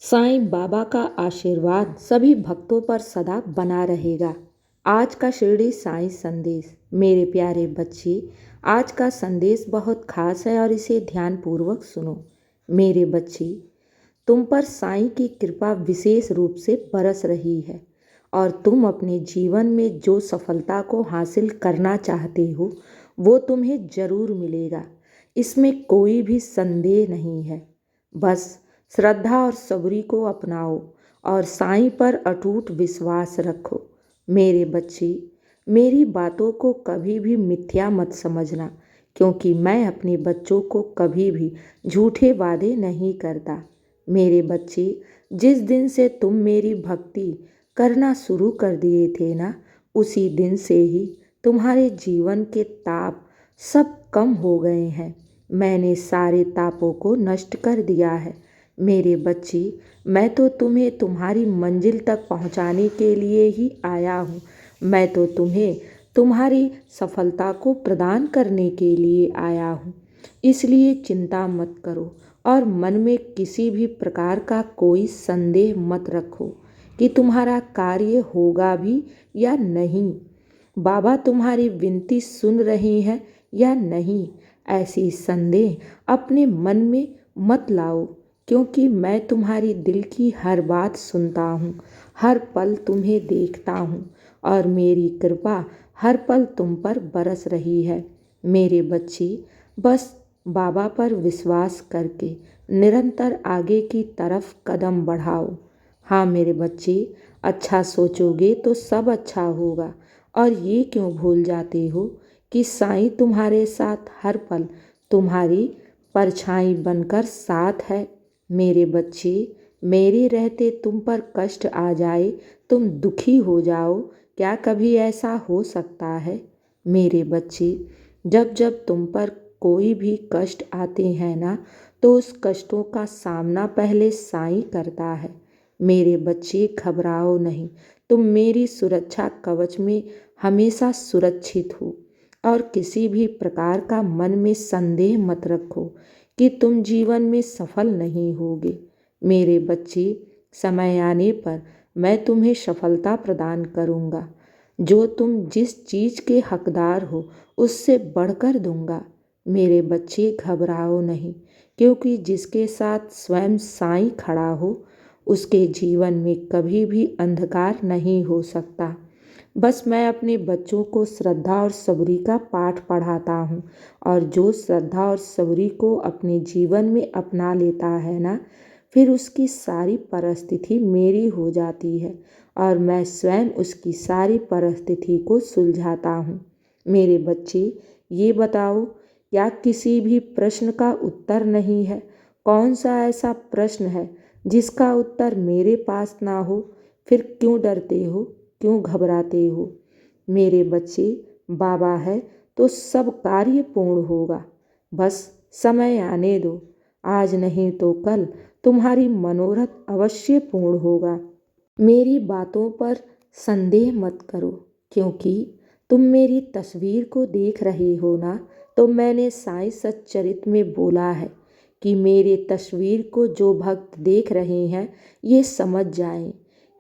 साईं बाबा का आशीर्वाद सभी भक्तों पर सदा बना रहेगा। आज का शिरडी साईं संदेश। मेरे प्यारे बच्चे, आज का संदेश बहुत खास है और इसे ध्यानपूर्वक सुनो। मेरे बच्चे, तुम पर साईं की कृपा विशेष रूप से बरस रही है और तुम अपने जीवन में जो सफलता को हासिल करना चाहते हो वो तुम्हें जरूर मिलेगा। इसमें कोई भी संदेह नहीं है। बस श्रद्धा और सबरी को अपनाओ और साईं पर अटूट विश्वास रखो। मेरे बच्चे, मेरी बातों को कभी भी मिथ्या मत समझना, क्योंकि मैं अपने बच्चों को कभी भी झूठे वादे नहीं करता। मेरे बच्चे, जिस दिन से तुम मेरी भक्ति करना शुरू कर दिए थे ना, उसी दिन से ही तुम्हारे जीवन के ताप सब कम हो गए हैं। मैंने सारे तापों को नष्ट कर दिया है। मेरे बच्चे, मैं तो तुम्हें तुम्हारी मंजिल तक पहुंचाने के लिए ही आया हूँ। मैं तो तुम्हें तुम्हारी सफलता को प्रदान करने के लिए आया हूँ। इसलिए चिंता मत करो और मन में किसी भी प्रकार का कोई संदेह मत रखो कि तुम्हारा कार्य होगा भी या नहीं। बाबा तुम्हारी विनती सुन रहे हैं या नहीं, ऐसी संदेह अपने मन में मत लाओ, क्योंकि मैं तुम्हारी दिल की हर बात सुनता हूँ, हर पल तुम्हें देखता हूँ और मेरी कृपा हर पल तुम पर बरस रही है। मेरे बच्चे, बस बाबा पर विश्वास करके निरंतर आगे की तरफ कदम बढ़ाओ। हाँ मेरे बच्चे, अच्छा सोचोगे तो सब अच्छा होगा। और ये क्यों भूल जाते हो कि साईं तुम्हारे साथ हर पल तुम्हारी परछाई बनकर साथ है। मेरे बच्चे, मेरे रहते तुम पर कष्ट आ जाए, तुम दुखी हो जाओ, क्या कभी ऐसा हो सकता है? मेरे बच्चे, जब जब तुम पर कोई भी कष्ट आते हैं ना, तो उस कष्टों का सामना पहले साईं करता है। मेरे बच्चे, घबराओ नहीं, तुम मेरी सुरक्षा कवच में हमेशा सुरक्षित हो और किसी भी प्रकार का मन में संदेह मत रखो कि तुम जीवन में सफल नहीं होगे। मेरे बच्चे, समय आने पर मैं तुम्हें सफलता प्रदान करूँगा। जो तुम जिस चीज़ के हकदार हो उससे बढ़कर दूंगा। मेरे बच्चे, घबराओ नहीं, क्योंकि जिसके साथ स्वयं साईं खड़ा हो उसके जीवन में कभी भी अंधकार नहीं हो सकता। बस मैं अपने बच्चों को श्रद्धा और सबरी का पाठ पढ़ाता हूँ और जो श्रद्धा और सबरी को अपने जीवन में अपना लेता है ना, फिर उसकी सारी परिस्थिति मेरी हो जाती है और मैं स्वयं उसकी सारी परिस्थिति को सुलझाता हूँ। मेरे बच्चे, ये बताओ, क्या किसी भी प्रश्न का उत्तर नहीं है? कौन सा ऐसा प्रश्न है जिसका उत्तर मेरे पास ना हो? फिर क्यों डरते हो, क्यों घबराते हो? मेरे बच्चे, बाबा है तो सब कार्य पूर्ण होगा। बस समय आने दो, आज नहीं तो कल तुम्हारी मनोरथ अवश्य पूर्ण होगा। मेरी बातों पर संदेह मत करो, क्योंकि तुम मेरी तस्वीर को देख रहे हो ना, तो मैंने साईं सच्चरित में बोला है कि मेरे तस्वीर को जो भक्त देख रहे हैं ये समझ जाएं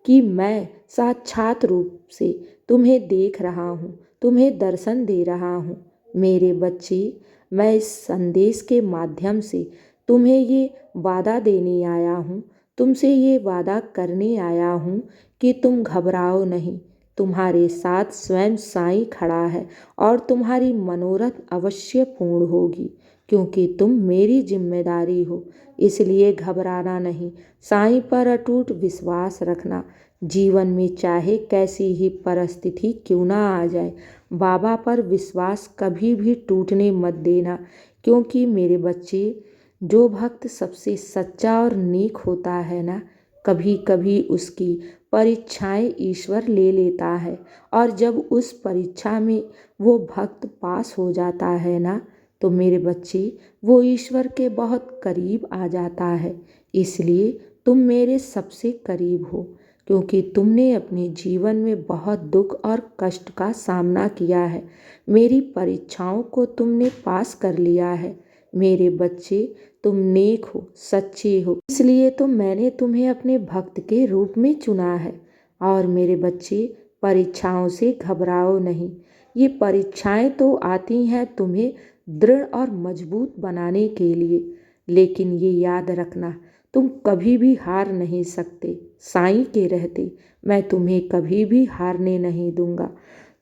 कि मैं साक्षात रूप से तुम्हें देख रहा हूँ, तुम्हें दर्शन दे रहा हूँ। मेरे बच्चे, मैं इस संदेश के माध्यम से तुम्हें ये वादा देने आया हूँ, तुमसे ये वादा करने आया हूँ कि तुम घबराओ नहीं। तुम्हारे साथ स्वयं साईं खड़ा है और तुम्हारी मनोरथ अवश्य पूर्ण होगी, क्योंकि तुम मेरी जिम्मेदारी हो। इसलिए घबराना नहीं, साईं पर अटूट विश्वास रखना। जीवन में चाहे कैसी ही परिस्थिति क्यों ना आ जाए, बाबा पर विश्वास कभी भी टूटने मत देना, क्योंकि मेरे बच्चे, जो भक्त सबसे सच्चा और नेक होता है ना, कभी कभी उसकी परीक्षाएं ईश्वर ले लेता है और जब उस परीक्षा में वो भक्त पास हो जाता है ना, तो मेरे बच्चे, वो ईश्वर के बहुत करीब आ जाता है। इसलिए तुम मेरे सबसे करीब हो, क्योंकि तुमने अपने जीवन में बहुत दुख और कष्ट का सामना किया है। मेरी परीक्षाओं को तुमने पास कर लिया है। मेरे बच्चे, तुम नेक हो, सच्चे हो, इसलिए तो मैंने तुम्हें अपने भक्त के रूप में चुना है। और मेरे बच्चे, परीक्षाओं से घबराओ नहीं। ये परीक्षाएं तो आती हैं तुम्हें दृढ़ और मजबूत बनाने के लिए, लेकिन ये याद रखना, तुम कभी भी हार नहीं सकते। साईं के रहते मैं तुम्हें कभी भी हारने नहीं दूंगा।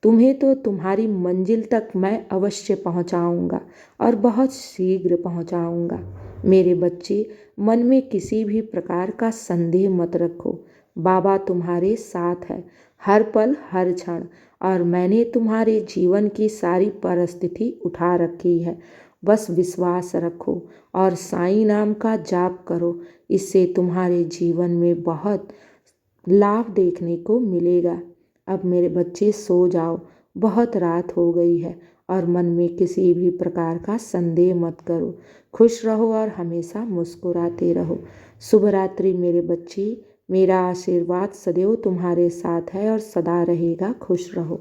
तुम्हें तो तुम्हारी मंजिल तक मैं अवश्य पहुंचाऊंगा और बहुत शीघ्र पहुंचाऊंगा। मेरे बच्चे, मन में किसी भी प्रकार का संदेह मत रखो। बाबा तुम्हारे साथ है, हर पल हर क्षण। और मैंने तुम्हारे जीवन की सारी परिस्थिति उठा रखी है। बस विश्वास रखो और साईं नाम का जाप करो। इससे तुम्हारे जीवन में बहुत लाभ देखने को मिलेगा। अब मेरे बच्चे सो जाओ, बहुत रात हो गई है और मन में किसी भी प्रकार का संदेह मत करो। खुश रहो और हमेशा मुस्कुराते रहो। शुभ रात्रि मेरे बच्चे। मेरा आशीर्वाद सदैव तुम्हारे साथ है और सदा रहेगा। खुश रहो।